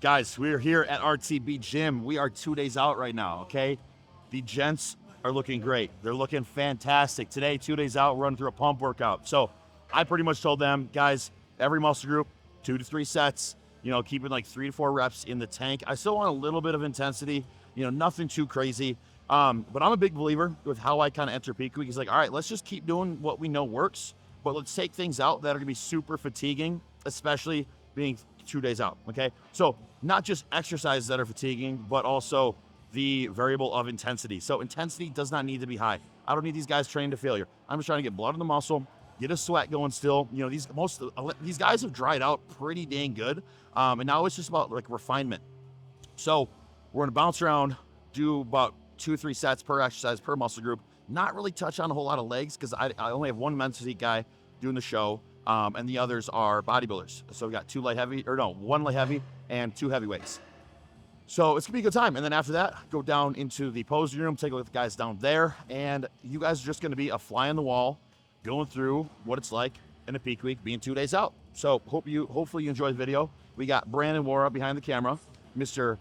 Guys, we're here at RTB Gym. We are 2 days out right now, okay? The gents are looking great. They're looking fantastic. Today, 2 days out, we're running through a pump workout. So I pretty much told them, guys, every muscle group, 2 to 3 sets, keeping like 3 to 4 reps in the tank. I still want a little bit of intensity, nothing too crazy. But I'm a big believer with how I kind of enter peak week. It's like, all right, let's just keep doing what we know works, but let's take things out that are gonna be super fatiguing, especially being 2 days out, okay? So not just exercises that are fatiguing, but also the variable of intensity. So intensity does not need to be high. I don't need these guys trained to failure. I'm just trying to get blood in the muscle, get a sweat going still. These guys have dried out pretty dang good. And now it's just about like refinement. So we're gonna bounce around, do about 2 or 3 sets per exercise per muscle group. Not really touch on a whole lot of legs because I only have one men's physique guy doing the show, and the others are bodybuilders. So we got one light heavy and 2 heavyweights. So it's gonna be a good time. And then after that, go down into the posing room, take a look at the guys down there, and you guys are just gonna be a fly on the wall, going through what it's like in a peak week, being 2 days out. So hopefully you enjoy the video. We got Brandon Wara behind the camera, Mr.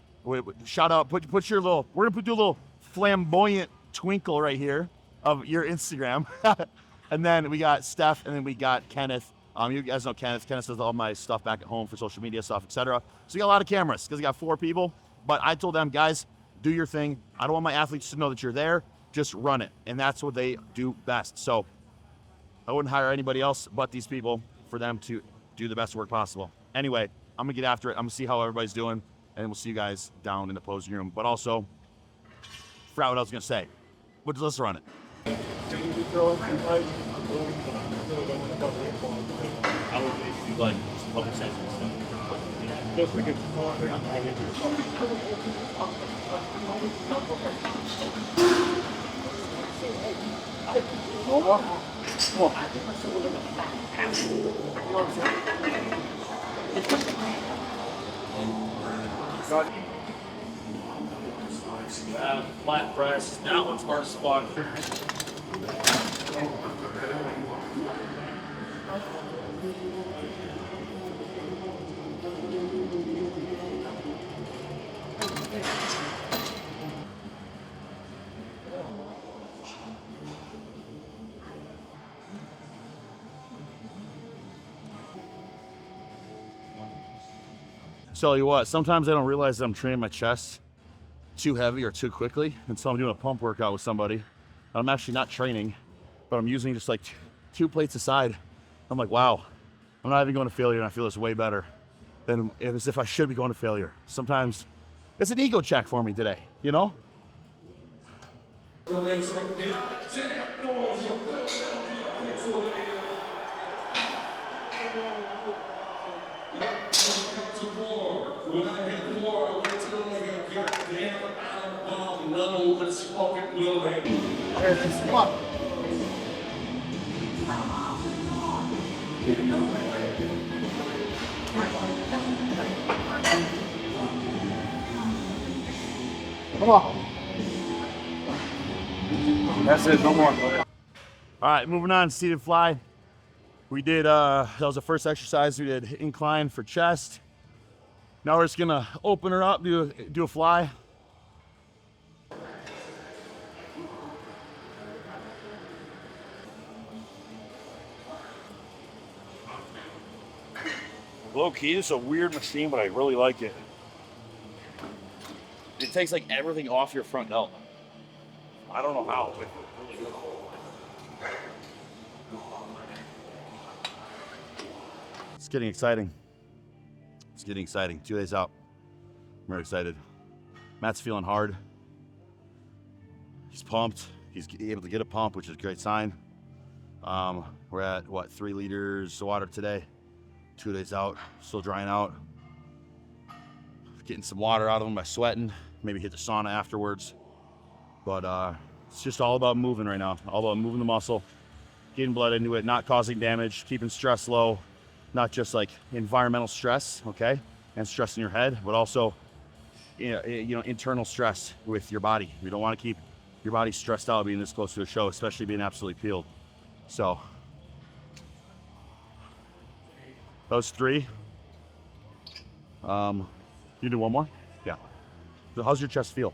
Shout out, put your little. We're gonna do a little flamboyant twinkle right here of your Instagram. And then we got Steph, and then we got Kenneth. You guys know Kenneth. Kenneth does all my stuff back at home for social media stuff, etc. So we got a lot of cameras because we got 4 people. But I told them, guys, do your thing. I don't want my athletes to know that you're there. Just run it. And that's what they do best. So I wouldn't hire anybody else but these people for them to do the best work possible. Anyway, I'm going to get after it. I'm going to see how everybody's doing. And we'll see you guys down in the posing room. But also, forgot what I was going to say. But let's run it. Flat press. Now it's hard squat. So tell you what, sometimes I don't realize that I'm training my chest too heavy or too quickly until I'm doing a pump workout with somebody. I'm actually not training, but I'm using just like 2 plates aside. I'm like, wow, I'm not even going to failure, and I feel this way better than as if I should be going to failure. Sometimes it's an ego check for me today, Come on. Come on. That's it, no more. All right, moving on, seated fly. We did, that was the first exercise. We did incline for chest. Now we're just gonna open her up, do a fly. Low key, it's a weird machine, but I really like it. It takes like everything off your front delt. I don't know how, but really good. It's getting exciting. It's getting exciting. 2 days out. I'm very excited. Matt's feeling hard. He's pumped. He's able to get a pump, which is a great sign. We're at 3 liters of water today. 2 days out, still drying out. Getting some water out of him by sweating. Maybe hit the sauna afterwards. But it's just all about moving right now. All about moving the muscle, getting blood into it, not causing damage, keeping stress low. Not just like environmental stress, okay, and stress in your head, but also, internal stress with your body. We don't want to keep your body stressed out being this close to a show, especially being absolutely peeled. So those 3. You do one more? Yeah. So how's your chest feel?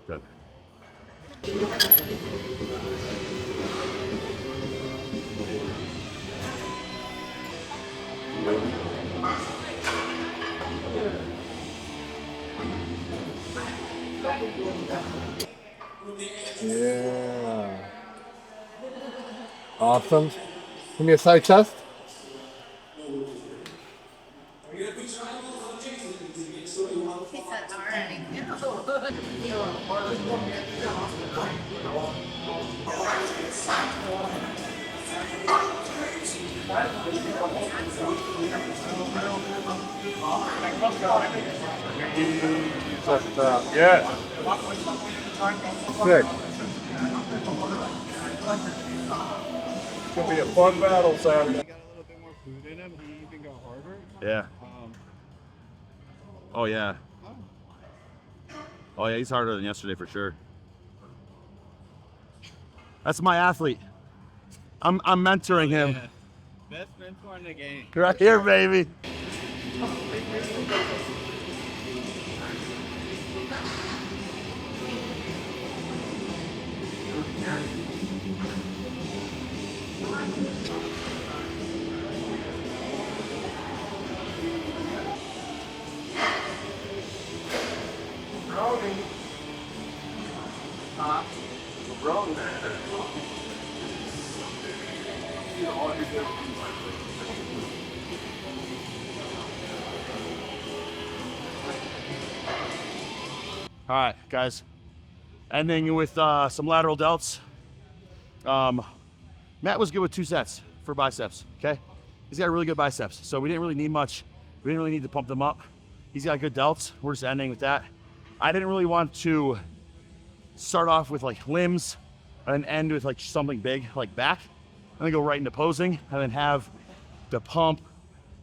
Good. Yeah. Awesome. Give me a side chest. Yeah. Good. It's gonna be a fun battle Saturday. Got a little bit more food in him. He even got harder. Yeah. Oh yeah. Oh yeah, he's harder than yesterday for sure. That's my athlete. I'm mentoring him. Yeah. Best mentor in the game. Right here, baby. All right, guys. Ending with some lateral delts. Matt was good with 2 sets for biceps, okay? He's got really good biceps, so we didn't really need much. We didn't really need to pump them up. He's got good delts. We're just ending with that. I didn't really want to start off with like limbs and end with like something big like back, and then go right into posing, and then have the pump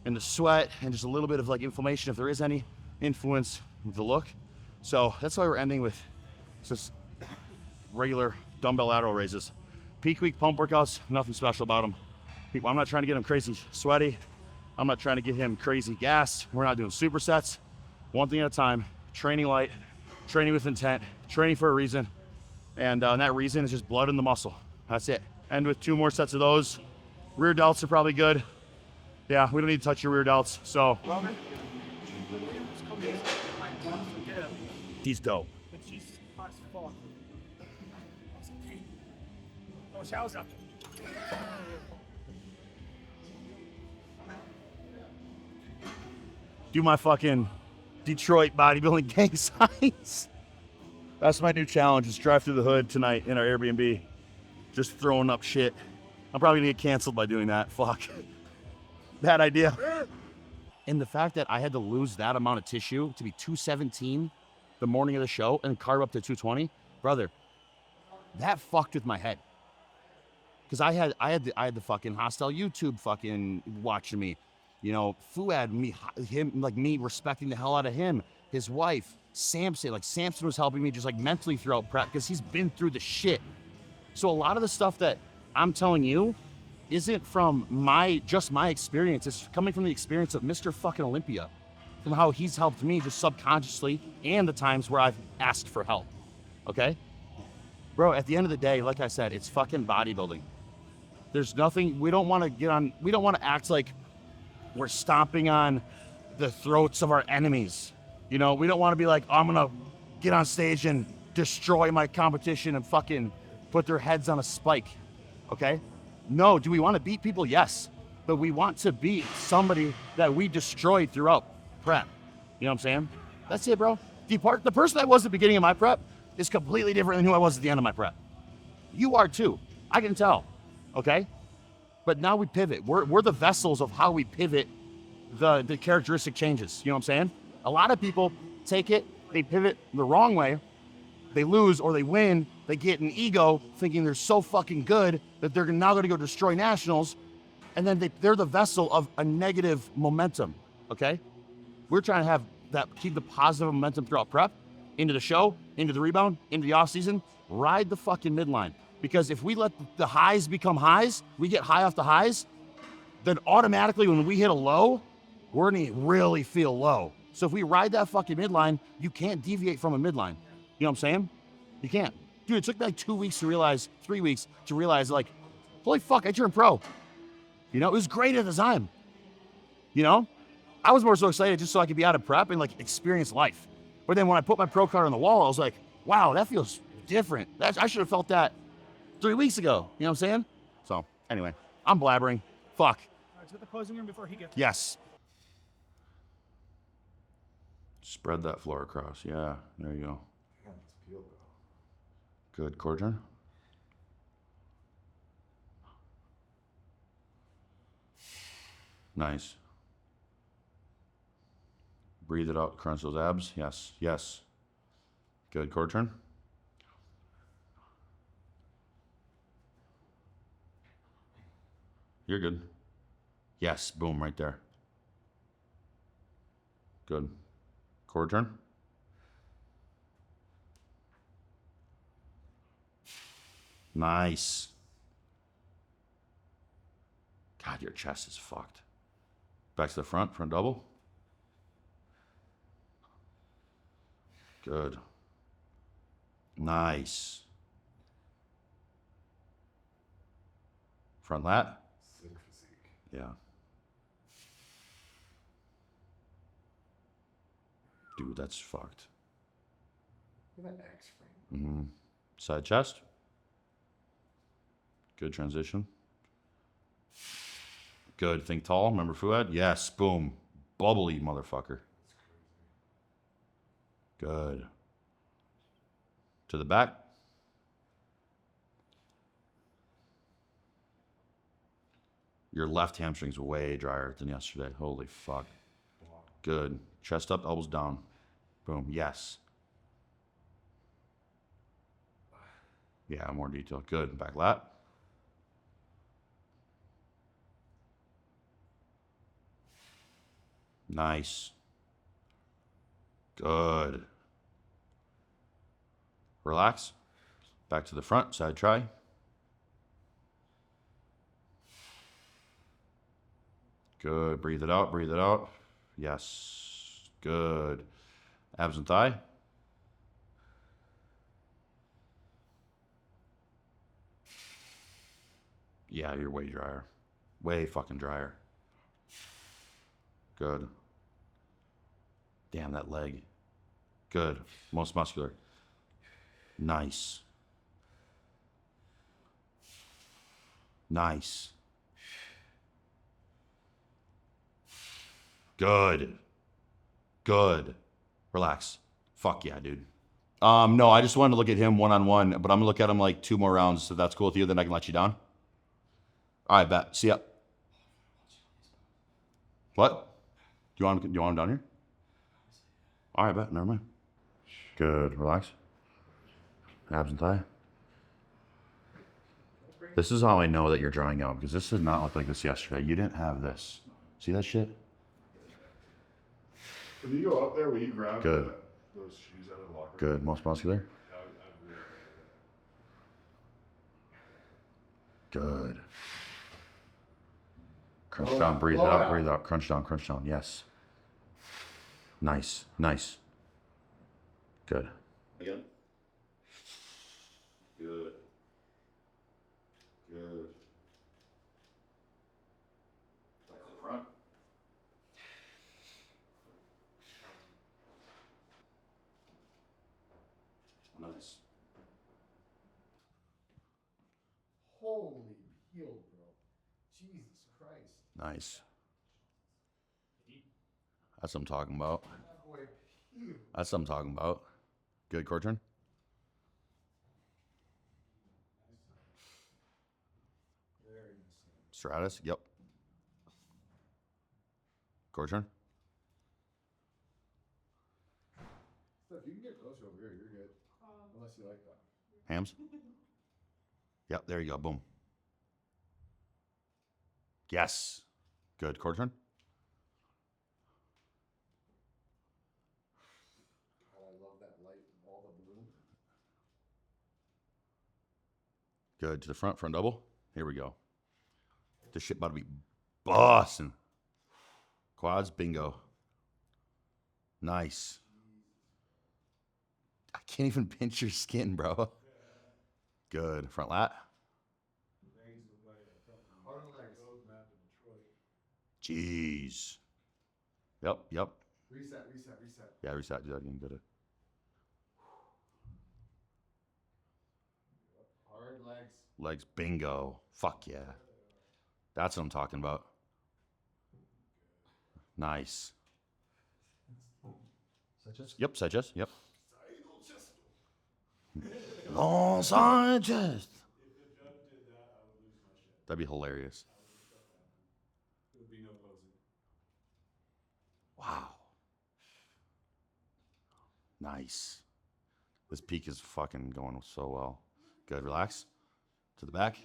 and the sweat and just a little bit of like inflammation if there is any influence with the look. So that's why we're ending with just regular dumbbell lateral raises. Peak week pump workouts, nothing special about them. I'm not trying to get him crazy sweaty. I'm not trying to get him crazy gassed. We're not doing supersets. One thing at a time, training light, training with intent, training for a reason. And that reason is just blood in the muscle. That's it. End with 2 more sets of those. Rear delts are probably good. Yeah, we don't need to touch your rear delts. So he's dope. Do my fucking Detroit bodybuilding gang signs. That's my new challenge, is drive through the hood tonight in our Airbnb. Just throwing up shit. I'm probably gonna get canceled by doing that. Fuck. Bad idea. And the fact that I had to lose that amount of tissue to be 217 the morning of the show and carb up to 220, brother, that fucked with my head. Because I had the fucking hostile YouTube fucking watching me. You know, Fuad, me respecting the hell out of him, his wife, Samson. Like Samson was helping me just like mentally throughout prep because he's been through the shit. So a lot of the stuff that I'm telling you isn't from my experience. It's coming from the experience of Mr. fucking Olympia, from how he's helped me just subconsciously and the times where I've asked for help. Okay? Bro, at the end of the day, like I said, it's fucking bodybuilding. There's nothing, we don't want to act like we're stomping on the throats of our enemies. You know, we don't want to be like, oh, I'm going to get on stage and destroy my competition and fucking put their heads on a spike. Okay? No, do we want to beat people? Yes. But we want to beat somebody that we destroyed throughout prep. You know what I'm saying? That's it, bro. The person I was at the beginning of my prep is completely different than who I was at the end of my prep. You are too. I can tell. Okay? But now we pivot. We're the vessels of how we pivot the characteristic changes. You know what I'm saying? A lot of people take it, they pivot the wrong way, they lose or they win, they get an ego thinking they're so fucking good that they're now going to go destroy nationals, and then they're the vessel of a negative momentum, okay? We're trying to have that, keep the positive momentum throughout prep, into the show, into the rebound, into the off season, ride the fucking midline. Because if we let the highs become highs, we get high off the highs, then automatically when we hit a low, we're gonna really feel low. So if we ride that fucking midline, you can't deviate from a midline. You know what I'm saying? You can't. Dude, it took like 2 weeks to realize, 3 weeks to realize, like, holy fuck, I turned pro. You know, it was great at the time. You know? I was more so excited just so I could be out of prep and like experience life. But then when I put my pro card on the wall, I was like, wow, that feels different. I should have felt that 3 weeks ago. You know what I'm saying? So anyway, I'm blabbering. Fuck. To the posing room before he gets. Yes. Spread that floor across. Yeah, there you go. Good. Core turn. Nice. Breathe it out. Crunch those abs. Yes. Yes. Good. Core turn. You're good. Yes. Boom. Right there. Good. Core turn. Nice. God, your chest is fucked. Back to the front double. Good. Nice. Front lat. Yeah. Dude, that's fucked. Look at that X-frame. Mm-hmm. Side chest. Good transition. Good. Think tall. Remember Fuad? Yes. Boom. Bubbly motherfucker. Good. To the back. Your left hamstring's way drier than yesterday. Holy fuck. Good. Chest up, elbows down. Boom. Yes. Yeah, more detail. Good. Back lat. Nice. Good. Relax. Back to the front. Side try. Good. Breathe it out. Breathe it out. Yes. Good. Abs and thigh. Yeah, you're way drier. Way fucking drier. Good. Damn, that leg. Good. Most muscular. Nice. Nice. Good. Good. Relax. Fuck yeah, dude. No, I just wanted to look at him one-on-one, but I'm gonna look at him like 2 more rounds. So if that's cool with you, then I can let you down. All right, bet. See ya. What? Do you want him down here? All right, bet. Never mind. Good. Relax. Abs and thigh. This is how I know that you're drawing out, because this did not look like this yesterday. You didn't have this. See that shit? When you go up there, will you grab Good. those shoes out of the locker? Good. Most muscular. Good. Crunch down, breathe it out, breathe out. Crunch down, crunch down. Yes. Nice, nice. Good. Again. Good. Good. Back to the front. Nice. Holy heel, bro. Jesus Christ. Nice. That's what I'm talking about. That boy peeled. That's what I'm talking about. Good, core turn. Very insane. Stratus, yep. Core turn. So if you can get closer over here, you're good. Unless you like that. Hams. Yep, there you go. Boom. Yes. Good. Core turn. God, I love that light and all the blue. Good. To the front, front double. Here we go. This shit about to be bossing. Quads, bingo. Nice. I can't even pinch your skin, bro. Good. Front lat. Hard legs. Jeez. Yep. Reset. Yeah, reset. Do that again. Good. Hard legs. Legs, bingo. Fuck yeah. That's what I'm talking about. Nice. Sanchez? Yep, side chest. Yep. Long side chest. That'd be hilarious. Wow. Nice. This peak is fucking going so well. Good. Relax. To the back.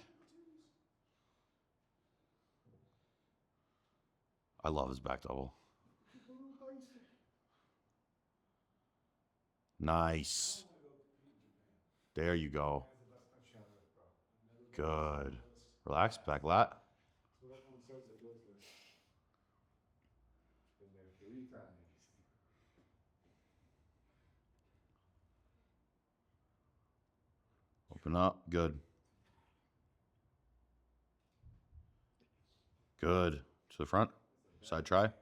I love his back double. Nice. There you go. Good. Relax. Back lat. Open up. Good. Good. To the front. Side try. Yep,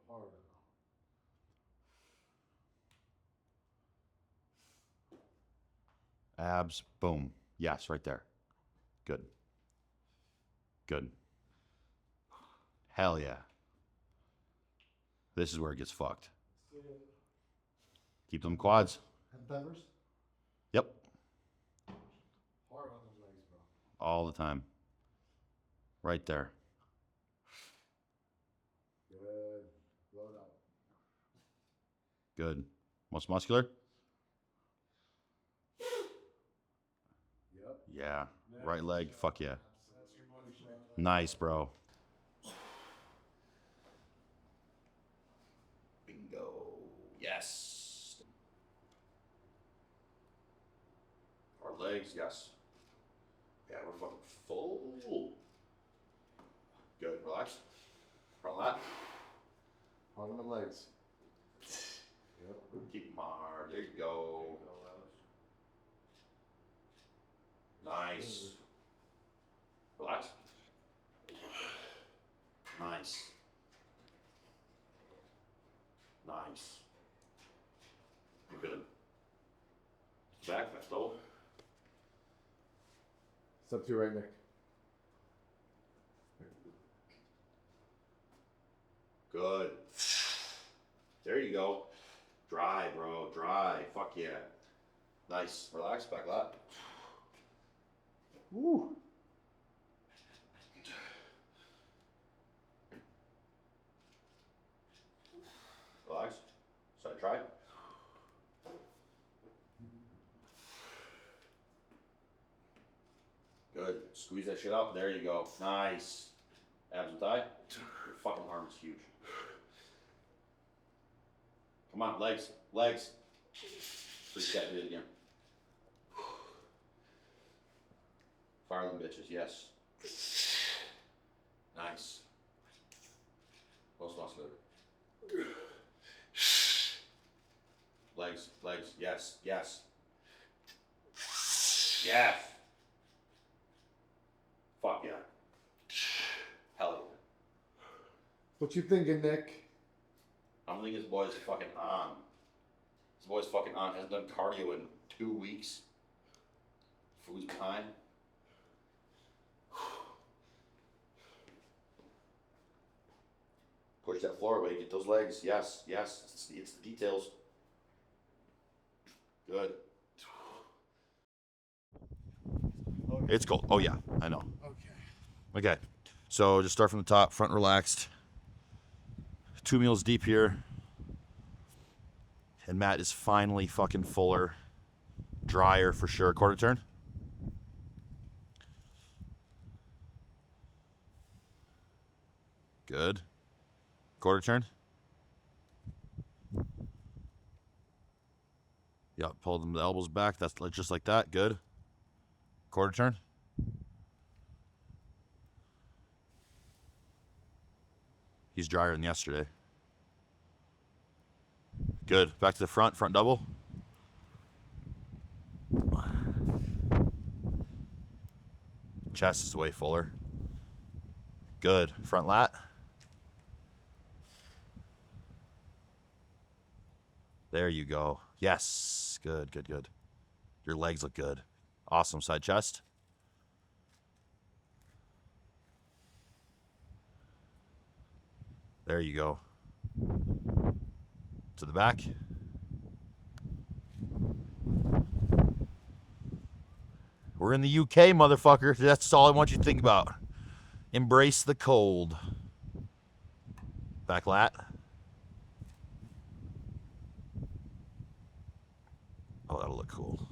hard. Abs. Boom. Yes, right there. Good. Good. Hell yeah. This is where it gets fucked. Keep them quads. Head benders? Yep. Hard on those legs, bro. All the time. Right there. Good. Load up. Good. Most muscular? Yep. Yeah. Right leg. Fuck yeah. Nice, bro. Bingo. Yes. Our legs, yes. Yeah, we're fucking full. Good. Relax. Front lat. Hard on the legs. Yep. Keep them hard. There you go. Nice. Relax. Nice. Nice. Good. Back, left over. It's up to you right, Nick. Good. There you go. Dry, bro. Dry. Fuck yeah. Nice. Relax. Back lat. Woo. Relax. Side try. Good. Squeeze that shit up. There you go. Nice. Abs and thigh. Your fucking arm is huge. Come on, legs. Legs. Reset it again. Fire them bitches, yes. Nice. Most muscular. Legs, legs, yes, yes. Yes. Fuck yeah. Hell yeah. What you thinking, Nick? I'm thinking this boy's fucking on. This boy's fucking on. Hasn't done cardio in 2 weeks. Food's behind. Push that floor away. Get those legs. Yes, yes. It's the details. Good. It's cold. Oh yeah, I know. Okay. Okay, so just start from the top, front relaxed. 2 meals deep here. And Matt is finally fucking fuller. Drier for sure. Quarter turn. Good. Quarter turn. Yeah, pull them the elbows back. That's just like that. Good. Quarter turn. He's drier than yesterday. Good. Back to the front double. Chest is way fuller. Good. Front lat. There you go. Yes. Good, good, good. Your legs look good. Awesome. Side chest. There you go. To the back. We're in the UK, motherfucker. That's all I want you to think about. Embrace the cold. Back lat. Oh, that'll look cool.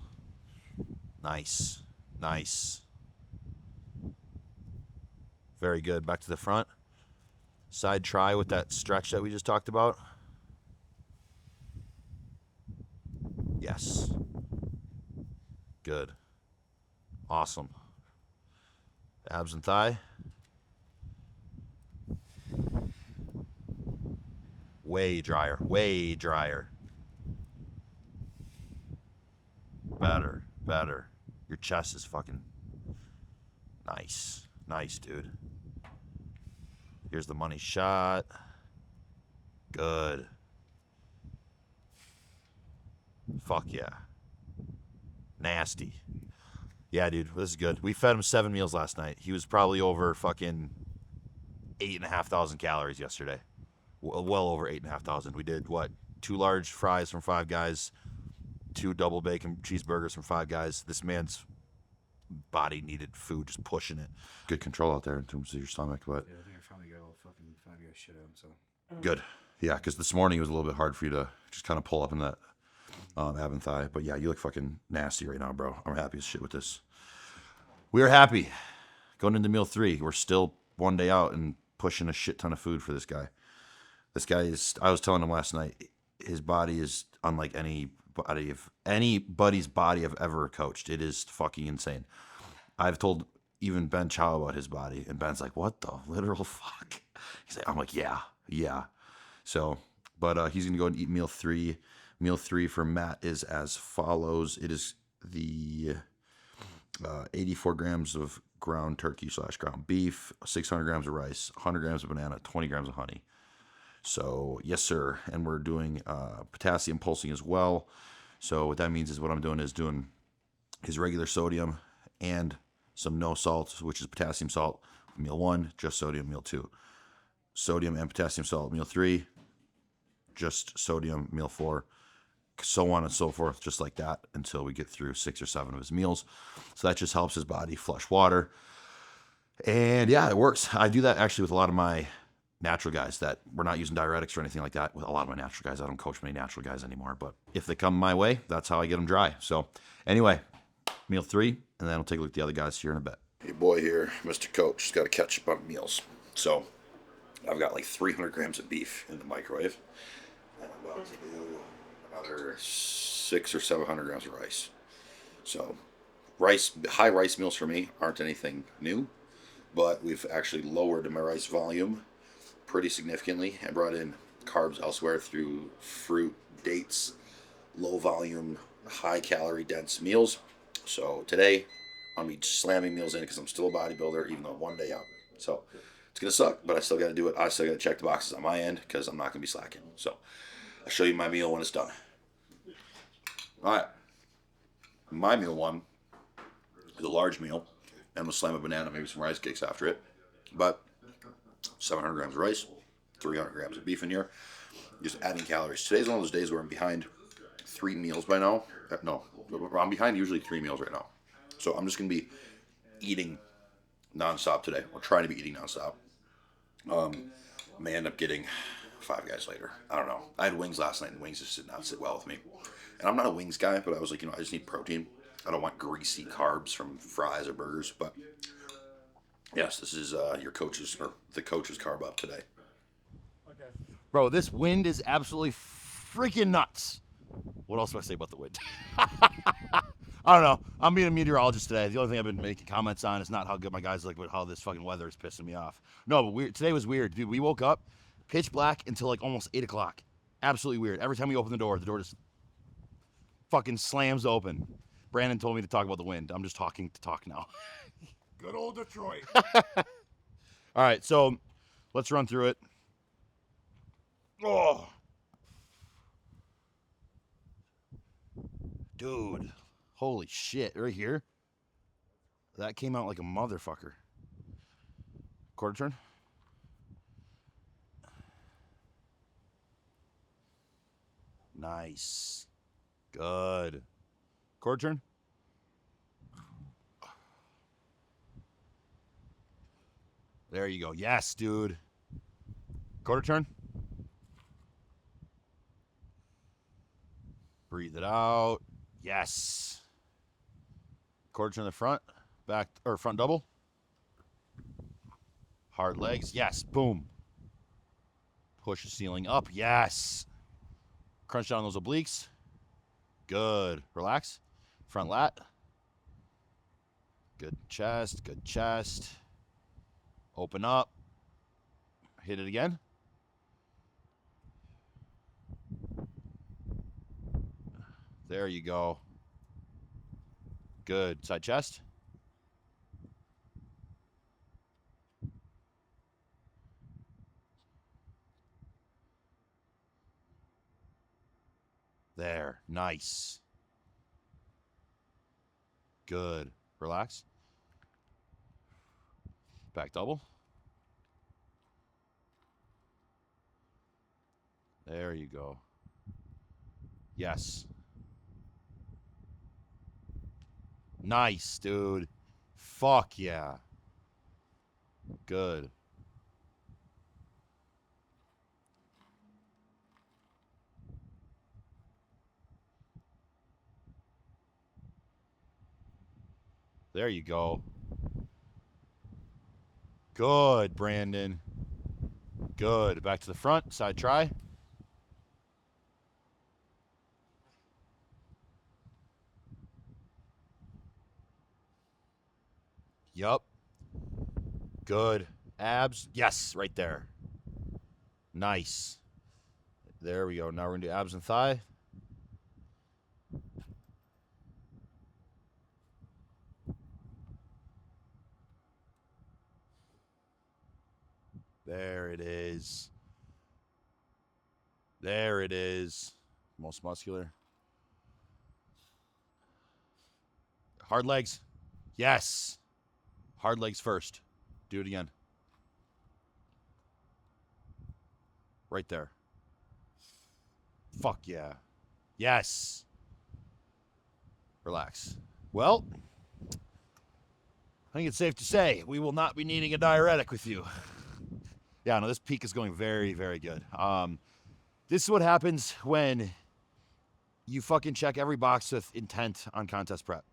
Nice. Nice. Very good. Back to the front. Side try with that stretch that we just talked about. Yes. Good. Awesome. Abs and thigh. Way drier. Way drier. Better. Better. Your chest is fucking nice. Nice, dude. Here's the money shot. Good. Fuck yeah. Nasty. Yeah, dude, this is good. We fed him 7 meals last night. He was probably over fucking 8,500 calories yesterday. Well over 8,500. We did, what, 2 large fries from Five Guys, 2 double bacon cheeseburgers from Five Guys. This man's body needed food, just pushing it. Good control out there in terms of your stomach, but... Yeah, I think I finally got all fucking Five Guys shit out, so. Good. Yeah, because this morning it was a little bit hard for you to just kind of pull up in that ab and thigh. But yeah, you look fucking nasty right now, bro. I'm happy as shit with this. We are happy. Going into meal 3, we're still 1 day out and pushing a shit ton of food for this guy. This guy is, I was telling him last night, his body is unlike anybody's body I've ever coached. It is fucking insane. I've told even Ben Chow about his body, and Ben's like, what the literal fuck? He's like, I'm like, yeah. So, but he's going to go and eat meal 3. Meal 3 for Matt is as follows. It is the 84 grams of ground turkey / ground beef, 600 grams of rice, 100 grams of banana, 20 grams of honey. So, yes, sir. And we're doing potassium pulsing as well. So what that means is what I'm doing is doing his regular sodium and some no salt, which is potassium salt, meal 1, just sodium, meal 2. Sodium and potassium salt, meal 3, just sodium, meal 4, so on and so forth, just like that until we get through 6 or 7 of his meals. So that just helps his body flush water. And yeah, it works. I do that actually with a lot of my natural guys that we're not using diuretics or anything like that. With a lot of my natural guys, I don't coach many natural guys anymore, but if they come my way, that's how I get them dry. So anyway, meal 3, and then I'll take a look at the other guys here in a bit. Hey boy here, Mr. Coach, has got to catch up on meals. So I've got like 300 grams of beef in the microwave. And I'm about to do another 600 or 700 grams of rice. So high rice meals for me aren't anything new, but we've actually lowered my rice volume pretty significantly and brought in carbs elsewhere through fruit, dates, low volume, high calorie dense meals. So today I'm gonna be slamming meals in because I'm still a bodybuilder, even though 1 day out. So it's gonna suck, but I still gotta do it. I still gotta check the boxes on my end because I'm not gonna be slacking. So I'll show you my meal when it's done. All right, my meal 1 is a large meal, and I'm gonna slam a banana, maybe some rice cakes after it. But 700 grams of rice, 300 grams of beef in here, just adding calories. Today's one of those days where I'm behind 3 meals by now. No, I'm behind usually 3 meals right now. So I'm just going to be eating nonstop today, or trying to be eating nonstop. May end up getting Five Guys later. I don't know. I had wings last night, and wings just did not sit well with me. And I'm not a wings guy, but I was like, I just need protein. I don't want greasy carbs from fries or burgers, but yes, this is your coach's, or the coach's carb up today. Okay. Bro, this wind is absolutely freaking nuts. What else do I say about the wind? I don't know. I'm being a meteorologist today. The only thing I've been making comments on is not how good my guys look, but how this fucking weather is pissing me off. No, but today was weird, dude. We woke up Pitch black until like almost 8 o'clock. Absolutely weird. Every time we open the door just fucking slams open. Brandon told me to talk about the wind. I'm just talking to talk now. Good old Detroit. All right, so let's run through it. Oh. Dude. Holy shit. Right here. That came out like a motherfucker. Quarter turn. Nice. Good. Quarter turn. There you go. Yes, dude. Quarter turn. Breathe it out. Yes. Quarter turn in the front. Back or front double. Hard legs. Yes. Boom. Push the ceiling up. Yes. Crunch down those obliques. Good. Relax. Front lat. Good chest. Good chest. Open up. Hit it again. There you go. Good. Side chest. There. Nice. Good. Relax. Back double. There you go. Yes. Nice, dude. Fuck yeah. Good. There you go. Good, Brandon. Good. Back to the front. Side try. Yup. Good. Abs. Yes, right there. Nice. There we go. Now we're going to do abs and thigh. There it is. There it is. Most muscular. Hard legs. Yes. Hard legs first. Do it again. Right there. Fuck yeah. Yes. Relax. Well, I think it's safe to say we will not be needing a diuretic with you. Yeah, no, this peak is going very, very good. This is what happens when you fucking check every box with intent on contest prep.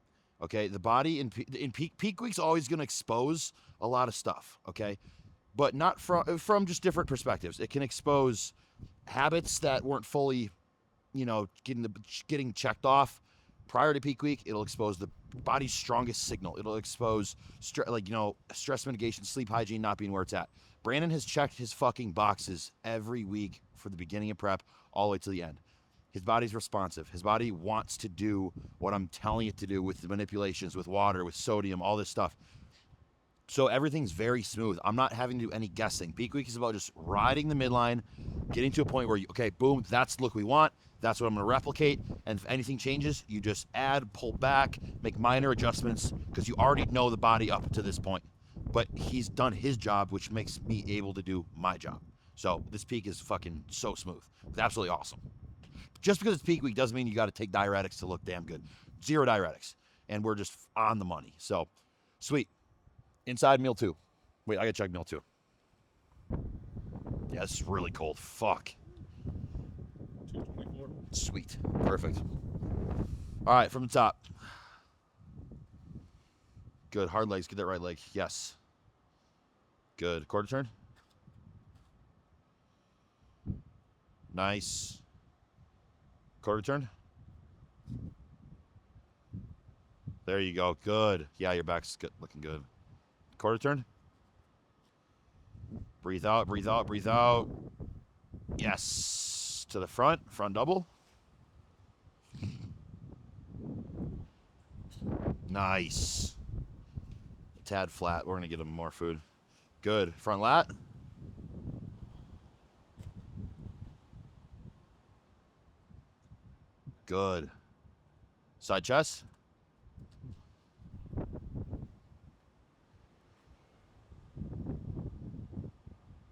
Okay, the body in peak week's always going to expose a lot of stuff. Okay, but not from just different perspectives. It can expose habits that weren't fully, getting checked off prior to peak week. It'll expose the body's strongest signal. It'll expose stress mitigation, sleep hygiene not being where it's at. Brandon has checked his fucking boxes every week for the beginning of prep all the way to the end. His body's responsive. His body wants to do what I'm telling it to do with the manipulations, with water, with sodium, all this stuff. So everything's very smooth. I'm not having to do any guessing. Peak week is about just riding the midline, getting to a point where, boom, that's the look we want. That's what I'm going to replicate. And if anything changes, you just add, pull back, make minor adjustments because you already know the body up to this point. But he's done his job, which makes me able to do my job. So this peak is fucking so smooth. It's absolutely awesome. Just because it's peak week doesn't mean you got to take diuretics to look damn good. 0 diuretics. And we're just on the money. So, sweet. Inside meal 2. Wait, I got to check meal 2. Yeah, this is really cold. Fuck. 224. Sweet. Perfect. All right, from the top. Good. Hard legs. Get that right leg. Yes. Good. Quarter turn. Nice. Quarter turn. There you go. Good. Yeah, your back's good. Looking good. Quarter turn. Breathe out, breathe out, breathe out. Yes. To the front. Front double. Nice. A tad flat. We're going to get him more food. Good. Front lat. Good. Side chest.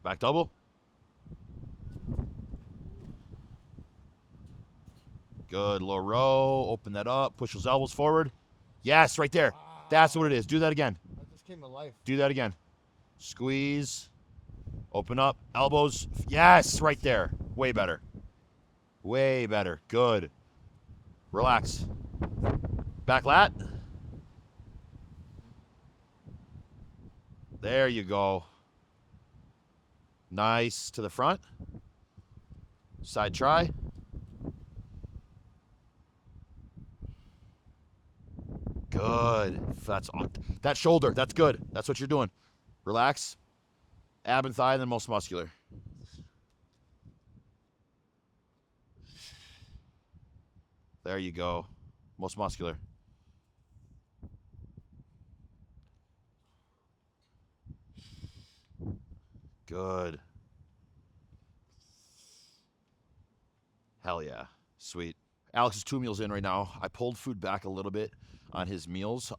Back double. Good. Low row. Open that up. Push those elbows forward. Yes, right there. That's what it is. Do that again. That just came to life. Do that again. Squeeze. Open up. Elbows. Yes, right there. Way better. Way better. Good. Relax. Back lat. There you go. Nice. To the front. Side try. Good. That shoulder. That's good. That's what you're doing. Relax. Ab and thigh, then most muscular. There you go. Most muscular. Good. Hell yeah. Sweet. Alex is 2 meals in right now. I pulled food back a little bit on his meals.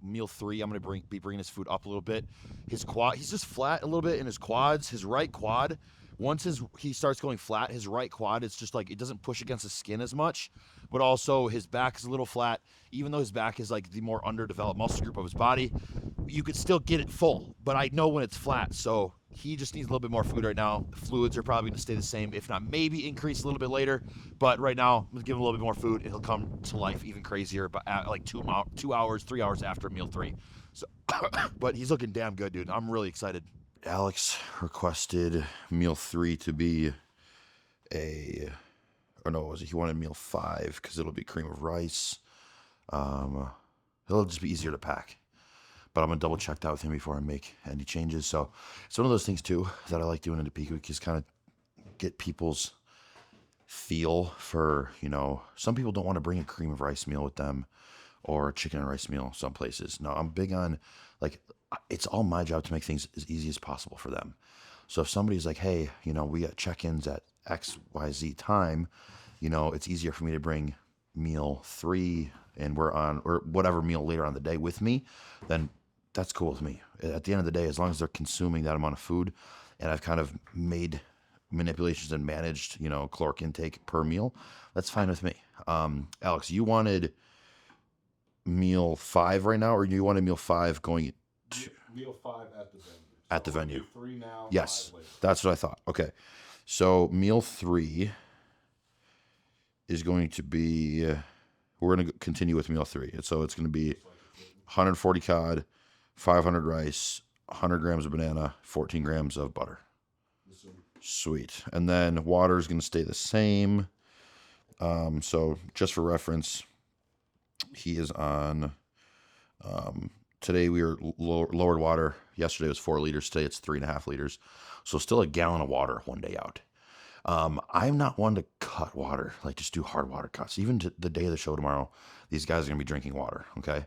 Meal 3, I'm going to be bringing his food up a little bit. His quad, he's just flat a little bit in his quads. His right quad, once he starts going flat, his right quad, it's just like it doesn't push against the skin as much, but also his back is a little flat. Even though his back is like the more underdeveloped muscle group of his body, you could still get it full, but I know when it's flat, so he just needs a little bit more food right now. Fluids are probably going to stay the same, if not maybe increase a little bit later. But right now, I'm going to give him a little bit more food, and he'll come to life even crazier, but at like 2 hours, 3 hours after meal 3. So, but he's looking damn good, dude. I'm really excited. Alex requested meal 3 to be he wanted meal 5 because it'll be cream of rice. It'll just be easier to pack. But I'm going to double check that with him before I make any changes. So it's one of those things, too, that I like doing in the peak week is kind of get people's feel for, some people don't want to bring a cream of rice meal with them or a chicken and rice meal some places. No, I'm big on, it's all my job to make things as easy as possible for them. So if somebody's like, hey, we got check-ins at XYZ time, it's easier for me to bring meal 3 and we're on, or whatever meal later on in the day with me, then that's cool with me. At the end of the day, as long as they're consuming that amount of food, and I've kind of made manipulations and managed, caloric intake per meal, that's fine with me. Alex, you wanted meal 5 right now, or you wanted meal 5 going to Meal 5 at the venue. At the venue. 3 now. Yes, 5 later. that's what I thought. Okay, so meal 3 is going to be. We're going to continue with meal 3. So it's going to be 140 cod, 500 rice, 100 grams of banana, 14 grams of butter. Sweet. And then water is going to stay the same. So just for reference, he is on. Today we were lowered water. Yesterday was 4 liters. Today it's 3.5 liters. So still a gallon of water one day out. I'm not one to cut water, just do hard water cuts. Even to the day of the show tomorrow, these guys are going to be drinking water, okay?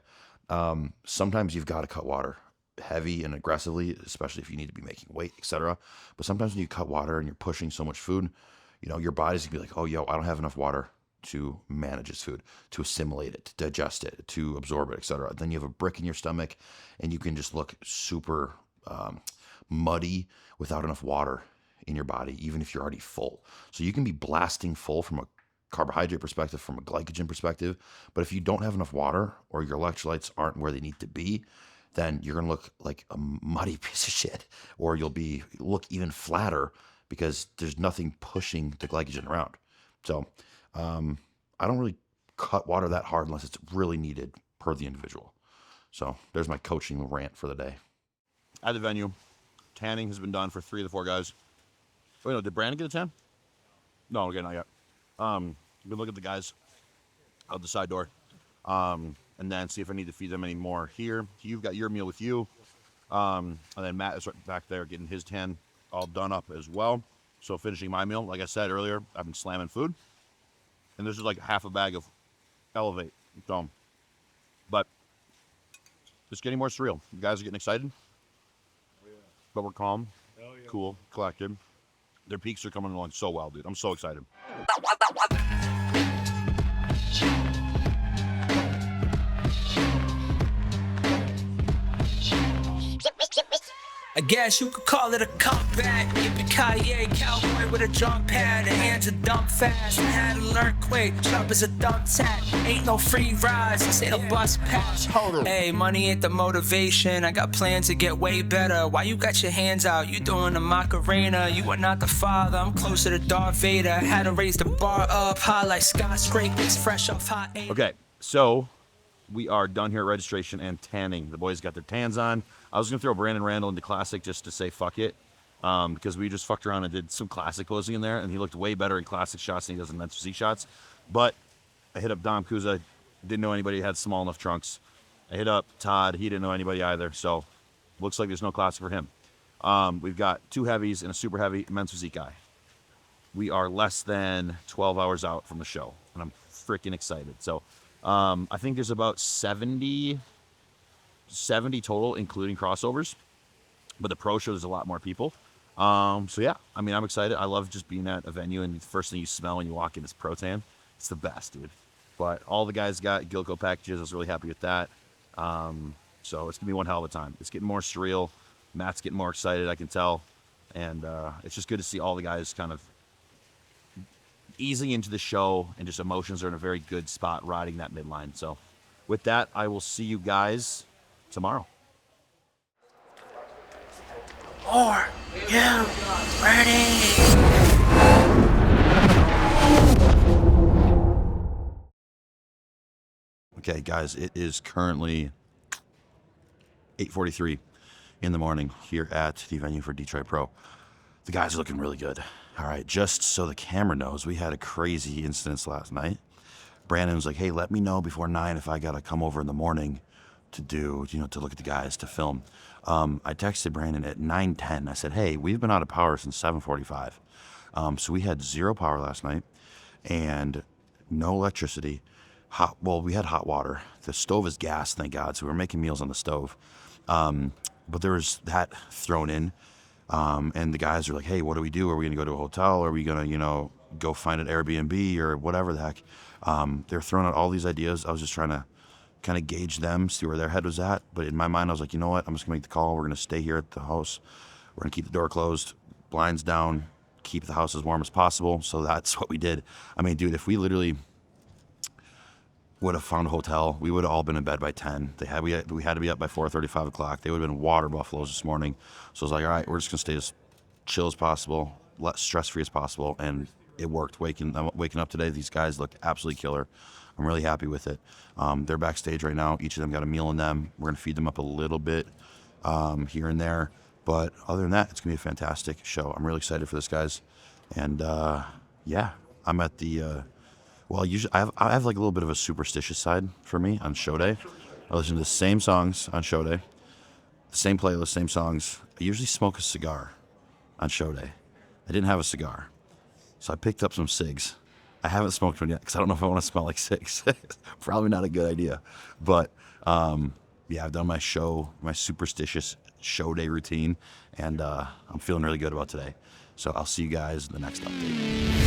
Sometimes you've got to cut water heavy and aggressively, especially if you need to be making weight, etc. But sometimes when you cut water and you're pushing so much food, your body's going to be like, oh, yo, I don't have enough water to manage this food, to assimilate it, to digest it, to absorb it, etc. Then you have a brick in your stomach and you can just look super muddy without enough water in your body, even if you're already full. So you can be blasting full from a carbohydrate perspective, from a glycogen perspective, but if you don't have enough water or your electrolytes aren't where they need to be, then you're going to look like a muddy piece of shit, or you'll look even flatter because there's nothing pushing the glycogen around. So I don't really cut water that hard unless it's really needed per the individual. So there's my coaching rant for the day. At the venue, tanning has been done for 3 of the 4 guys. Wait, no, did Brandon get a tan? No, okay, not yet. We look at the guys out the side door, and then see if I need to feed them any more here. You've got your meal with you, and then Matt is right back there getting his tan all done up as well. So finishing my meal, like I said earlier, I've been slamming food. And this is like half a bag of Elevate. So, but it's getting more surreal. You guys are getting excited. But we're calm, cool, collected. Their peaks are coming along so well, dude. I'm so excited. I guess you could call it a comeback. Yippee-ki-yay, cowboy with a drum pad. The hands are dumb fast. I had to learn quick. Sharp as a thumbtack. Ain't no free rides. This ain't a bus pass. Hey, money ain't the motivation. I got plans to get way better. Why you got your hands out? You doing the Macarena. You are not the father. I'm closer to Darth Vader. Had to raise the bar up high like skyscrapers. Fresh off hot air. Okay, so we are done here at registration and tanning. The boys got their tans on. I was going to throw Brandon Randall into Classic just to say fuck it, because we just fucked around and did some Classic posing in there, and he looked way better in Classic shots than he does in Men's Physique shots. But I hit up Dom Kuza, didn't know anybody had small enough trunks. I hit up Todd, he didn't know anybody either, so looks like there's no Classic for him. We've got 2 heavies and a super heavy Men's Physique guy. We are less than 12 hours out from the show, and I'm freaking excited. So I think there's about 70 total, including crossovers. But the pro show, there's a lot more people. So yeah, I mean, I'm excited. I love just being at a venue, and the first thing you smell when you walk in is Protan. It's the best, dude. But all the guys got Gilco packages. I was really happy with that. So it's gonna be one hell of a time. It's getting more surreal. Matt's getting more excited, I can tell. And it's just good to see all the guys kind of easing into the show, and just emotions are in a very good spot riding that midline. So with that, I will see you guys tomorrow. Are you ready? Okay, guys, it is currently 8:43 in the morning here at the venue for Detroit Pro. The guys are looking really good. All right, just so the camera knows, we had a crazy incident last night. Brandon was like, hey, let me know before 9 if I got to come over in the morning to do, to look at the guys, to film. I texted Brandon at 9:10. I said, hey, we've been out of power since 7:45. So we had 0 power last night and no electricity. We had hot water. The stove is gas, thank God. So we were making meals on the stove. But there was that thrown in. And the guys are like, hey, what do we do? Are we going to go to a hotel? Are we going to, go find an Airbnb or whatever the heck? They're throwing out all these ideas. I was just trying to kind of gauge them, see where their head was at. But in my mind, I was like, you know what? I'm just going to make the call. We're going to stay here at the house. We're going to keep the door closed, blinds down, keep the house as warm as possible. So that's what we did. I mean, dude, if we literally would have found a hotel, we would have all been in bed by 10. We had to be up by 4:30, 5 o'clock. They would have been water buffaloes this morning. So I was like, all right, we're just going to stay as chill as possible, less stress-free as possible. And it worked. Waking up today, these guys look absolutely killer. I'm really happy with it. They're backstage right now. Each of them got a meal in them. We're going to feed them up a little bit here and there. But other than that, it's going to be a fantastic show. I'm really excited for this, guys. And yeah, I'm at the... usually I have like a little bit of a superstitious side for me on show day. I listen to the same songs on show day, the same playlist, same songs. I usually smoke a cigar on show day. I didn't have a cigar, so I picked up some cigs. I haven't smoked one yet because I don't know if I want to smell like cigs. Probably not a good idea. But yeah, I've done my superstitious show day routine, and I'm feeling really good about today. So I'll see you guys in the next update.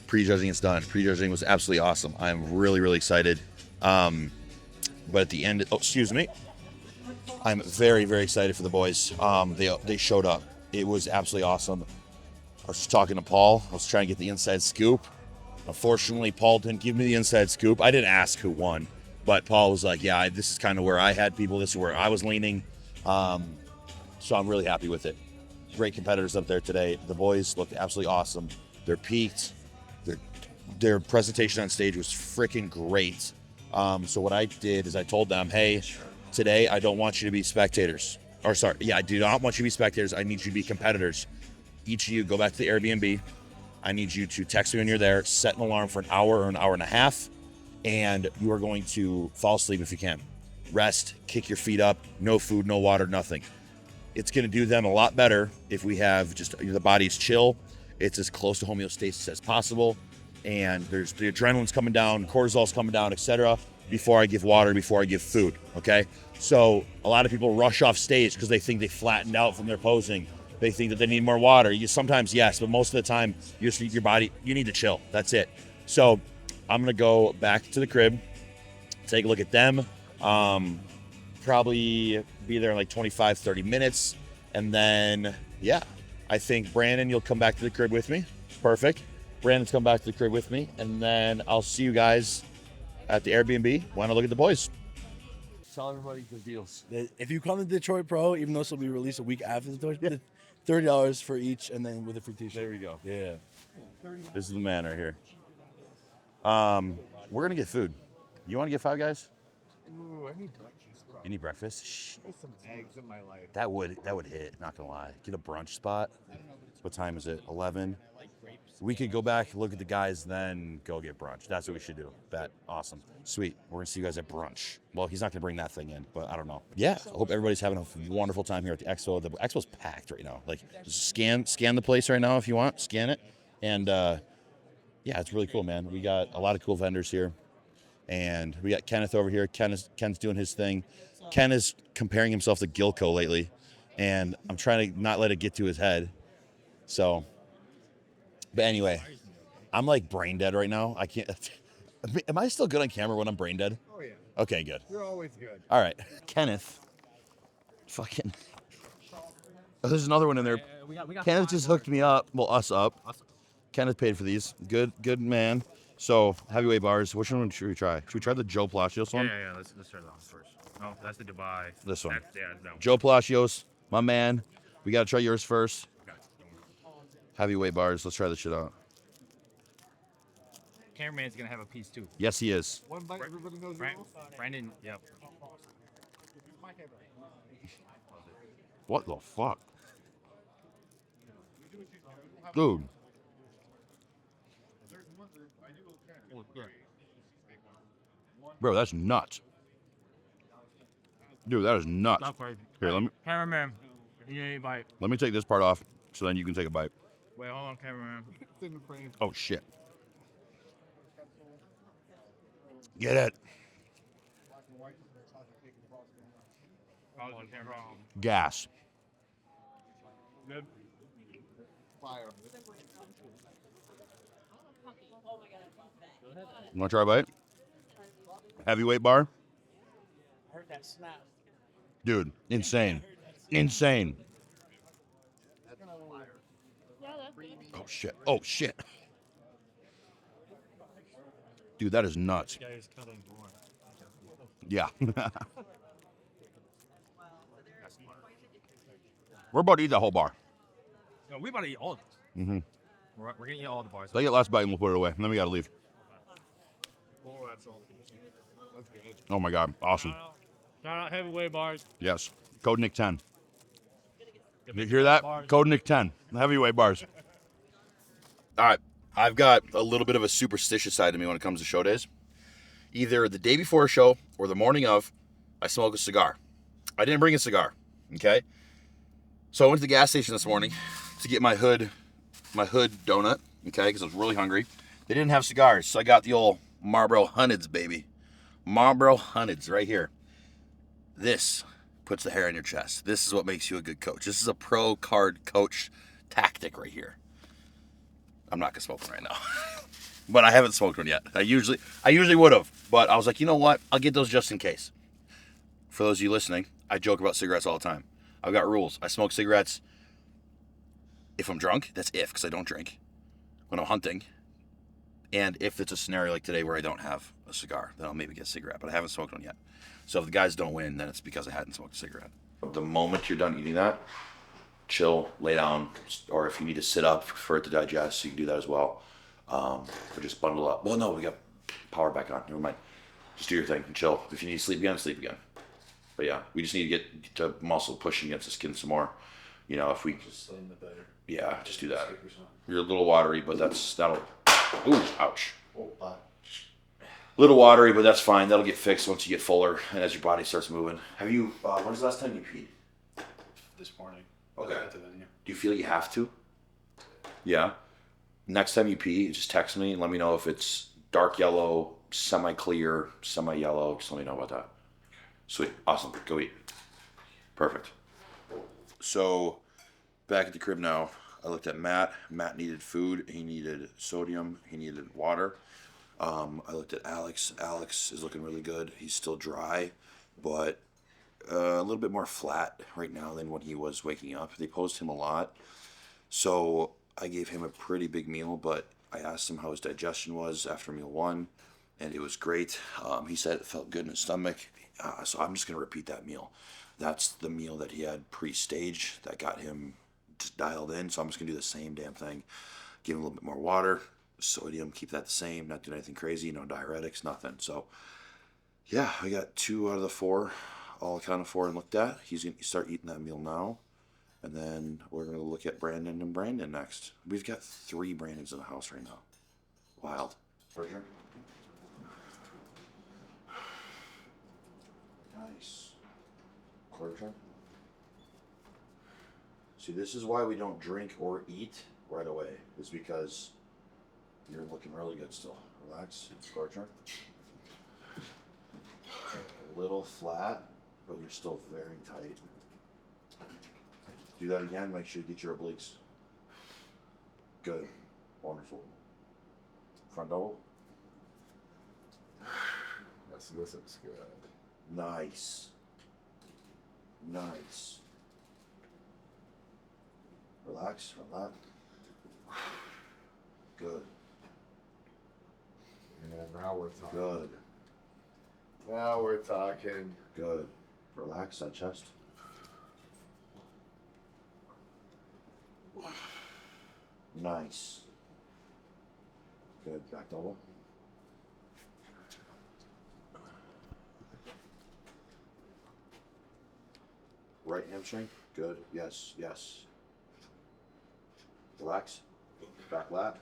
Prejudging is done. Prejudging was absolutely awesome. I'm really, really excited. But at the end, I'm very, very excited for the boys. They showed up. It was absolutely awesome. I was just talking to Paul. I was trying to get the inside scoop. Unfortunately, Paul didn't give me the inside scoop. I didn't ask who won. But Paul was like, yeah, this is kind of where I had people. This is where I was leaning. So I'm really happy with it. Great competitors up there today. The boys looked absolutely awesome. They're peaked. Their presentation on stage was freaking great. So what I did is I told them, hey, today I don't want you to be spectators. I do not want you to be spectators. I need you to be competitors. Each of you go back to the Airbnb. I need you to text me when you're there, set an alarm for an hour or an hour and a half, and you are going to fall asleep if you can. Rest, kick your feet up, no food, no water, nothing. It's going to do them a lot better if we have just the body's chill. It's as close to homeostasis as possible. And there's the adrenaline's coming down, cortisol's coming down, etc. before I give water, before I give food, okay? So a lot of people rush off stage because they think they flattened out from their posing. They think that they need more water. Sometimes, yes, but most of the time, your body, you need to chill. That's it. So I'm going to go back to the crib, take a look at them, probably be there in like 25, 30 minutes. And then, yeah, I think Brandon, you'll come back to the crib with me. Perfect. Brandon's come back to the crib with me. And then I'll see you guys at the Airbnb when I look at the boys. Tell everybody the deals. If you come to Detroit Pro, even though this will be released a week after the Detroit, $30 for each, and then with a free t-shirt. There we go. Yeah. This is the man right here. We're gonna get food. You want to get Five Guys? Ooh, I need breakfast, bro. You need breakfast? Shh. Put some eggs in my life. That would hit. Not gonna lie. Get a brunch spot. What time is it? 11. We could go back, look at the guys, then go get brunch. That's what we should do. Bet. Awesome. Sweet. We're gonna see you guys at brunch. Well, he's not gonna bring that thing in, but I don't know. Yeah. I hope everybody's having a wonderful time here at the Expo. The Expo's packed right now. Like, scan the place right now if you want. Scan it. And yeah, it's really cool, man. We got a lot of cool vendors here. And we got Kenneth over here. Ken's doing his thing. Ken is comparing himself to Gilco lately. And I'm trying to not let it get to his head. So, but anyway, I'm like brain dead right now. I can't. Am I still good on camera when I'm brain dead? Oh, yeah. Okay, good. You're always good. All right. Kenneth. Fucking. Oh, there's another one in there. Kenneth just hooked me up. Well, us up. Kenneth paid for these. Good man. So, heavyweight bars. Which one should we try? Should we try the Joe Palacios one? Yeah. Let's try that one first. No, that's the Dubai. This one. That's that one. Joe Palacios, my man. We got to try yours first. Heavyweight bars. Let's try this shit out. Cameraman's gonna have a piece too. Yes, he is. One bite, everybody knows the rules. Brandon, yep. What the fuck? Dude. Bro, that's nuts. Dude, that is nuts. Not crazy. Here, Cameraman, you need a bite. let me take this part off so then you can take a bite. Wait, hold on, cameraman. It's in the frame. Oh, shit. Get it. How's the camera? Gas. Good. Fire. You want to try a bite? Heavyweight bar? Heard that snap. Dude, insane. Insane. Oh, shit. Oh, shit. Dude, that is nuts. Yeah. We're about to eat that whole bar. No, we about to eat all of this. Mm-hmm. We're gonna eat all the bars. Take it last bite and we'll put it away. And then we got to leave. Oh, that's all. That's good. Oh, my God. Awesome. Shout out heavyweight bars. Yes. Code Nick 10. Did you hear that? Code Nick 10. Heavyweight bars. All right. I've got a little bit of a superstitious side to me when it comes to show days. Either the day before a show or the morning of, I smoke a cigar. I didn't bring a cigar, okay? So I went to the gas station this morning to get my hood donut, okay, because I was really hungry. They didn't have cigars, so I got the old Marlboro Hunneds, baby. Marlboro Hunneds right here. This puts the hair on your chest. This is what makes you a good coach. This is a pro card coach tactic right here. I'm not gonna smoke one right now, but I haven't smoked one yet. I usually would have, but I was like, you know what? I'll get those just in case. For those of you listening, I joke about cigarettes all the time. I've got rules. I smoke cigarettes if I'm drunk. That's because I don't drink. When I'm hunting, and if it's a scenario like today where I don't have a cigar. Then I'll maybe get a cigarette, but I haven't smoked one yet. So if the guys don't win, then it's because I hadn't smoked a cigarette. The moment you're done eating that, chill, lay down, or if you need to sit up for it to digest, you can do that as well. Or just bundle up. Well, no, we got power back on. Never mind. Just do your thing and chill. If you need to sleep again, sleep again. But yeah, we just need to get to muscle pushing against the skin some more. You know, if we Just slim it better. yeah, just do that. You're a little watery, but that'll. Ooh, ouch. Oh, Little watery, but that's fine. That'll get fixed once you get fuller and as your body starts moving. Have you? When's the last time you peed? this morning. Okay. At the venue. Do you feel you have to? Yeah. Next time you pee, just text me and let me know if it's dark yellow, semi-clear, semi-yellow. Just let me know about that. Sweet. Awesome. Go eat. Perfect. So, back at the crib now. I looked at Matt. Matt needed food. He needed sodium. He needed water. I looked at Alex. Alex is looking really good. He's still dry, but a little bit more flat right now than when he was waking up. They posed him a lot. So I gave him a pretty big meal, but I asked him how his digestion was after meal one, and it was great. He said it felt good in his stomach. So I'm just going to repeat that meal. That's the meal that he had pre-stage that got him just dialed in. So I'm just going to do the same damn thing. Give him a little bit more water, sodium, keep that the same, not doing anything crazy, no diuretics, nothing. So yeah, I got 2 out of the 4, all accounted for and looked at. He's going to start eating that meal now. And then we're going to look at Brandon and Brandon next. We've got 3 Brandons in the house right now. Wild. Burger. Nice. Quarter turn. See, this is why we don't drink or eat right away. Is because you're looking really good still. Relax. Quarter turn. A little flat, but you're still very tight. Do that again. Make sure you get your obliques. Good. Wonderful. Front double. This looks good. Nice. Nice. Relax. Relax. Good. And now we're talking. Good. Now we're talking. Good. Relax that chest. Nice. Good. Back double. Right hamstring. Good. Yes. Yes. Relax. Back lat.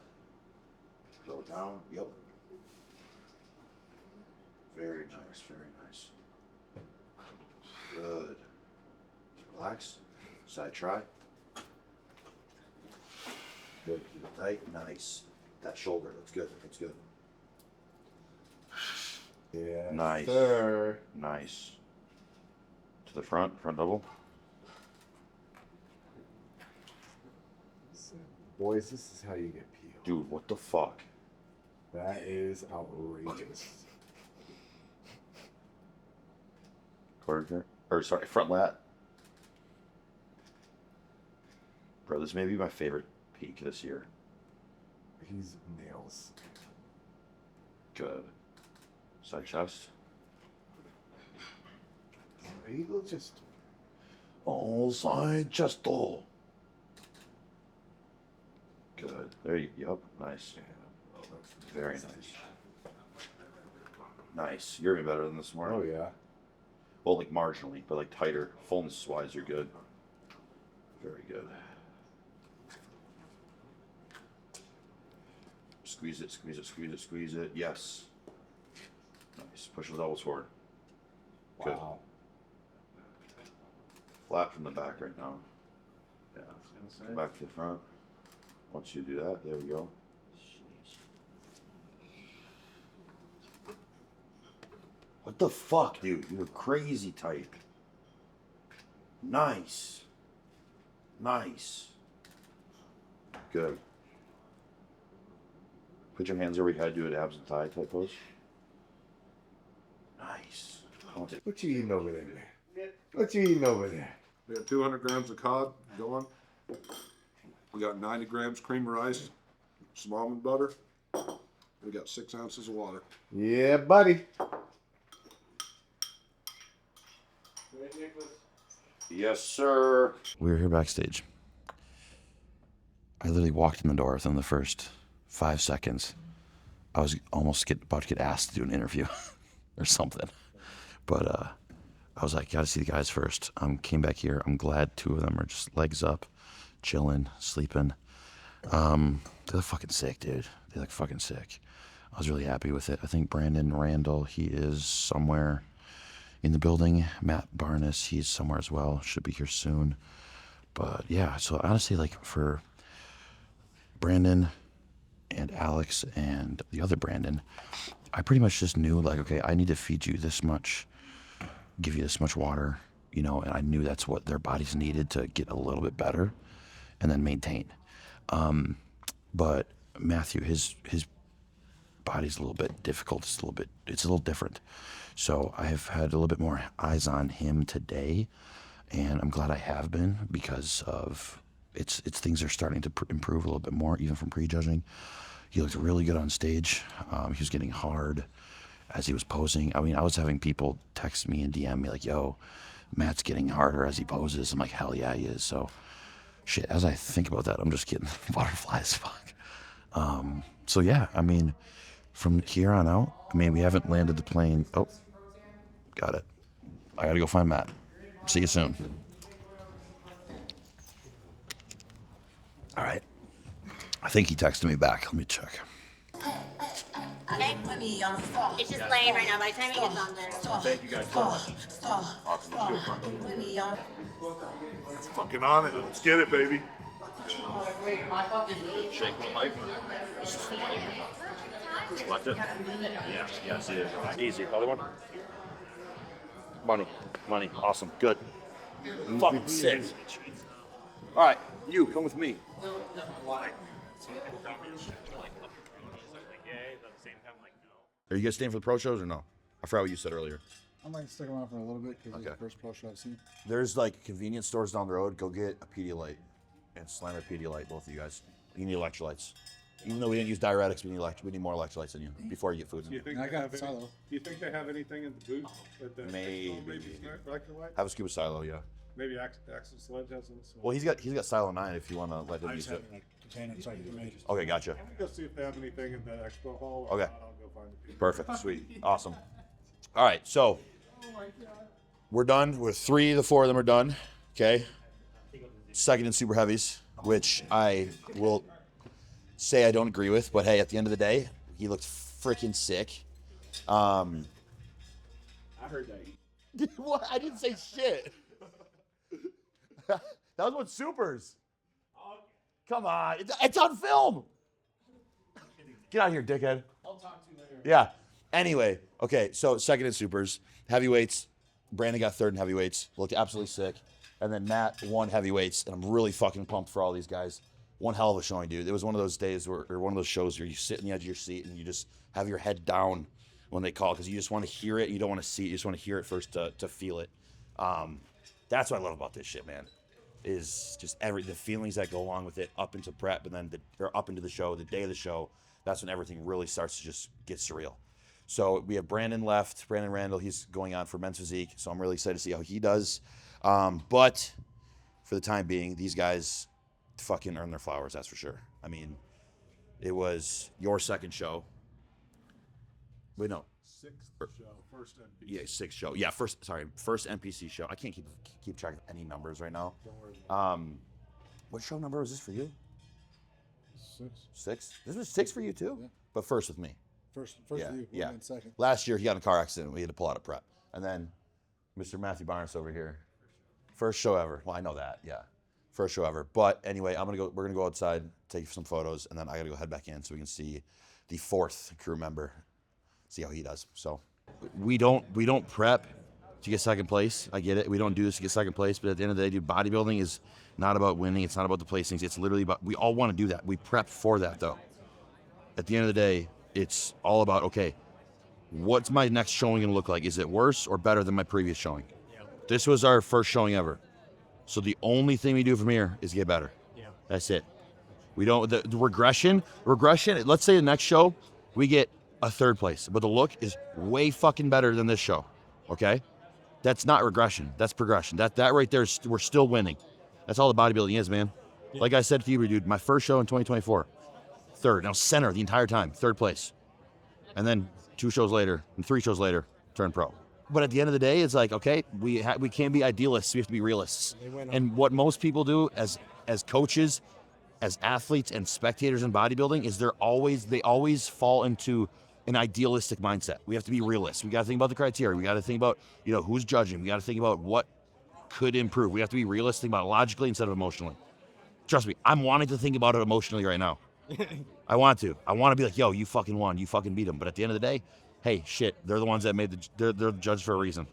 Go down. Yep. Very nice. Very nice. Good. Relax. Side try. Good. Keep it tight. Nice. That shoulder looks good. Looks good. Yeah. Nice. Sir. Nice. To the front. Front double. Boys, this is how you get peeled. Dude, what the fuck? That is outrageous. Quarter, or sorry, front lat. Bro, this may be my favorite peak this year. He's nails. Good. Side chest. Eagle just. All side chest. Oh. Good. There you go. Yep. Nice. Very nice. Nice. You're even better than this morning. Oh yeah. Well, like marginally, but like tighter. Fullness wise, you're good. Very good. Squeeze it, squeeze it, squeeze it, squeeze it. Yes. Nice. Push those elbows forward. Good. Wow. Flat from the back right now. Yeah. Come back to the front. Once you do that, there we go. What the fuck, dude? You were crazy tight. Nice. Nice. Good. Put your hands over your head, do an abs and thigh type pose. Nice. What you eating over there? What you eating over there? We have 200 grams of cod going. We got 90 grams cream of rice, some almond butter, We got 6 ounces of water. Yeah, buddy. Yes, sir. We were here backstage. I literally walked in the door within the first 5 seconds. I was almost about to get asked to do an interview or something. But I was like, gotta see the guys first. Came back here. I'm glad 2 of them are just legs up, chilling, sleeping. They look fucking sick, dude. They look fucking sick. I was really happy with it. I think Brandon Randall, he is somewhere in the building. Matt Barnes, he's somewhere as well. Should be here soon. But yeah, so honestly, like for Brandon and Alex and the other Brandon, I pretty much just knew like, okay, I need to feed you this much, give you this much water, you know, and I knew that's what their bodies needed to get a little bit better and then maintain. But Matthew, his body's a little bit difficult. It's a little different. So I have had a little bit more eyes on him today, and I'm glad I have been because of it's things are starting to improve a little bit more, even from prejudging. He looked really good on stage. He was getting hard as he was posing. I mean, I was having people text me and DM me like, yo, Matt's getting harder as he poses. I'm like, hell yeah, he is. So shit, as I think about that, I'm just getting butterflies. Fuck. So yeah, I mean, from here on out, I mean, we haven't landed the plane. Oh, got it. I gotta go find Matt. See you soon. All right. I think he texted me back. Let me check. Okay. It's just playing right now. By the time it gets on there. Thank you guys so much. Fucking on it. Let's get it, baby. Shake my life. Left it? Yes, it is. Easy. Other one? Money. Awesome. Good. Fucking sick. All right, you come with me. Are you guys staying for the pro shows or no? I forgot what you said earlier. I might stick around for a little bit because Okay. it's the first pro show I've seen. There's like convenience stores down the road. Go get a Pedialyte and slam a Pedialyte, both of you guys. You need electrolytes. Even though we didn't use diuretics, we need more electrolytes than you before you get food. Do you think I they got have any, silo. Do you think they have anything in the booth? At the Maybe. electrolyte? Have a scuba silo, yeah. Maybe Axel Sledge has some. Well, he's got Silo 9 if you want to let him use it. Container inside the container. Okay, gotcha. Go see if they have anything in the expo hall. Okay. I'll go find it. Perfect. Sweet. Awesome. All right, so we're done. With 3 of the 4 of them are done. Okay. Second in super heavies, which I will say I don't agree with, but hey, at the end of the day, he looked freaking sick. I heard that. What? I didn't say shit. That was what supers. Come on, it's on film. Get out of here, dickhead. I'll talk to you later. Yeah. Anyway, okay, so second in supers, heavyweights. Brandon got third in heavyweights. Looked absolutely sick. And then Matt won heavyweights, and I'm really fucking pumped for all these guys. One hell of a showing, dude. It was one of those days or one of those shows where you sit in the edge of your seat and you just have your head down when they call because you just want to hear it. You don't want to see it. You just want to hear it first to feel it. That's what I love about this shit, man. Is just the feelings that go along with it up into prep and then up into the show, the day of the show. That's when everything really starts to just get surreal. So we have Brandon left, Brandon Randall. He's going on for men's physique, so I'm really excited to see how he does. But for the time being, these guys fucking earn their flowers, that's for sure. I mean, it was your second show. Wait, no. Sixth show, first NPC. Yeah, 6th show. Yeah, first NPC show. I can't keep track of any numbers right now. Don't worry. What show number was this for you? 6. 6? This was 6 for you too? Yeah. But first with me. First Yeah, for you. yeah. And second. Last year he got in a car accident. We had to pull out of prep. And then Mr. Matthew Barnes over here. First show ever. Well, I know that. Yeah. First show ever. But anyway, we're gonna go outside, take some photos, and then I gotta go head back in so we can see the 4th crew member, see how he does. So we don't prep to get second place. I get it. We don't do this to get second place, but at the end of the day, dude, bodybuilding is not about winning. It's not about the placings. It's literally about, we all want to do that. We prep for that though. At the end of the day, it's all about, okay, what's my next showing gonna look like? Is it worse or better than my previous showing? Yeah. This was our first showing ever. So the only thing we do from here is get better. Yeah. That's it. We don't, the regression, let's say the next show, We get a third place, but the look is way fucking better than this show. Okay, that's not regression. That's progression. That right there is, we're still winning. That's all the bodybuilding is, man. Like I said to you, dude, my first show in 2024, third. Now center the entire time, third place, and then 2 shows later and 3 shows later, turn pro. But at the end of the day, it's like, okay, we can't be idealists. We have to be realists. And what most people do as coaches, as athletes and spectators in bodybuilding is they always fall into an idealistic mindset. We have to be realists. We got to think about the criteria. We got to think about, who's judging. We got to think about what could improve. We have to be realistic about it logically instead of emotionally. Trust me, I'm wanting to think about it emotionally right now. I want to be like, yo, you fucking won. You fucking beat them. But at the end of the day, hey, shit, they're the ones that they're the judge for a reason.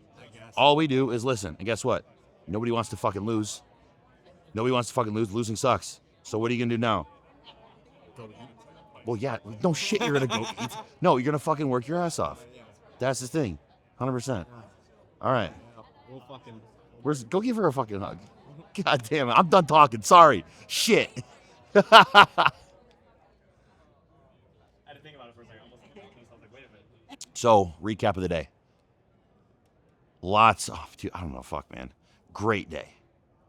All we do is listen. And guess what? Nobody wants to fucking lose. Nobody wants to fucking lose. Losing sucks. So what are you going to do now? Well, yeah, no shit, you're going to go eat. No, you're going to fucking work your ass off. That's the thing. 100%. All right. Go give her a fucking hug. God damn it. I'm done talking. Sorry. Shit. I had to think about it for a second. I was like, wait a minute. So, recap of the day. Dude, I don't know, fuck, man. Great day.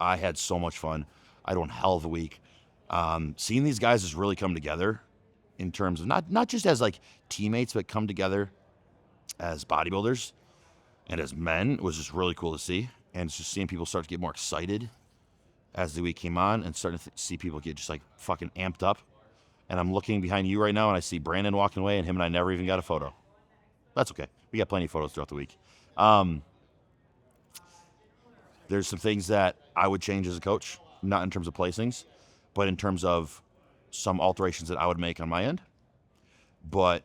I had so much fun. I had one hell of a week. Seeing these guys just really come together in terms of not just as like teammates, but come together as bodybuilders and as men was just really cool to see. And it's just seeing people start to get more excited as the week came on and starting to see people get just like fucking amped up. And I'm looking behind you right now and I see Brandon walking away and him and I never even got a photo. That's okay. We got plenty of photos throughout the week. There's some things that I would change as a coach, not in terms of placings, but in terms of some alterations that I would make on my end. But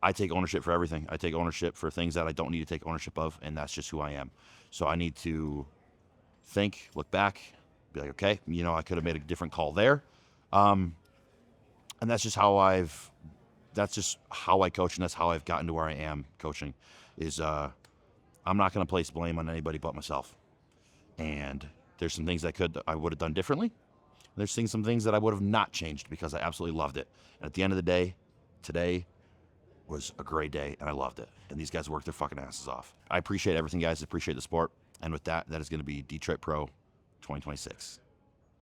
I take ownership for everything. I take ownership for things that I don't need to take ownership of, and that's just who I am. So I need to think, look back, be like, okay, I could have made a different call there. And that's just how I coach, and that's how I've gotten to where I am coaching, is I'm not going to place blame on anybody but myself. And there's some things I would have done differently. There's some things that I would have not changed because I absolutely loved it. And at the end of the day, today was a great day, and I loved it. And these guys worked their fucking asses off. I appreciate everything, guys. I appreciate the sport. And with that is going to be Detroit Pro 2026.